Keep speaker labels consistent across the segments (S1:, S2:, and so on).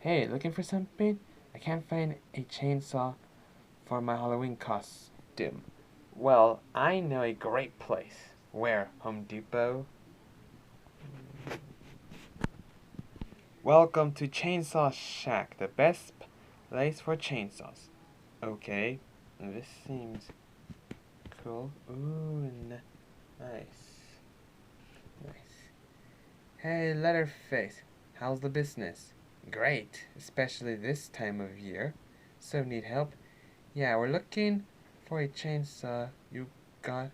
S1: Hey, looking for something? I can't find a chainsaw for my Halloween costume. Well, I know a great place. Where? Home Depot? Welcome to Chainsaw Shack, the best place for chainsaws. Okay, this seems cool. Ooh, nice. Nice. Hey, Letterface, how's the business? Great, especially this time of year. So need help? Yeah, we're looking for a chainsaw. You got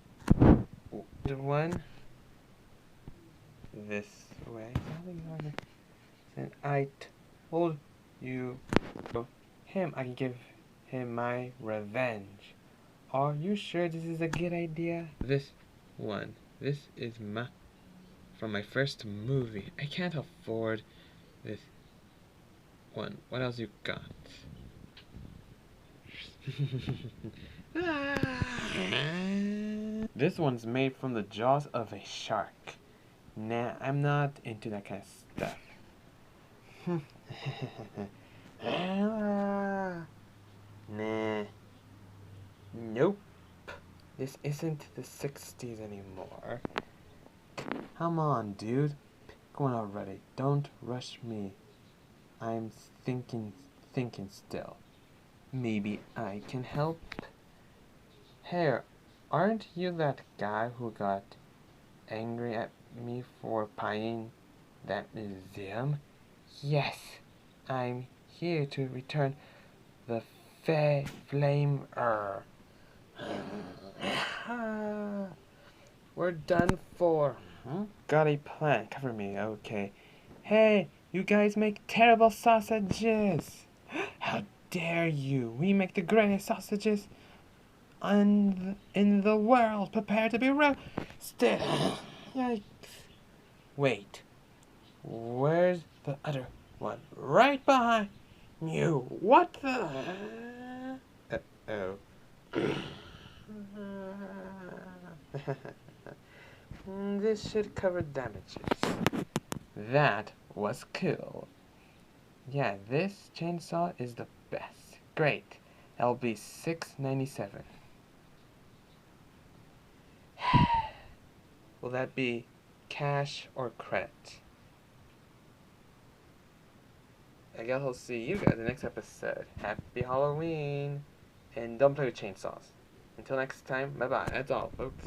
S1: one this way. And I told you him I can give him my revenge. Are you sure this is a good idea? This one. This is my from my first movie. I can't afford this one. What else you got? This one's made from the jaws of a shark. Nah, I'm not into that kind of stuff. Nah. Nope. This isn't the 60s anymore. Come on, dude. Pick one already. Don't rush me. I'm thinking still. Maybe I can help? Hey, aren't you that guy who got angry at me for buying that museum? Yes, I'm here to return the flamer. We're done for. Huh? Got a plan. Cover me, okay. Hey, you guys make terrible sausages. How dare you? We make the greatest sausages in the world. Prepare to be roasted. Yikes. Wait, where's the other one? Right behind you. What the? Uh-oh. This should cover damages. That was cool. Yeah, this chainsaw is the best. Great. LB 697. Will that be cash or credit? I guess I'll see you guys in the next episode. Happy Halloween! And don't play with chainsaws. Until next time, bye bye. That's all, folks.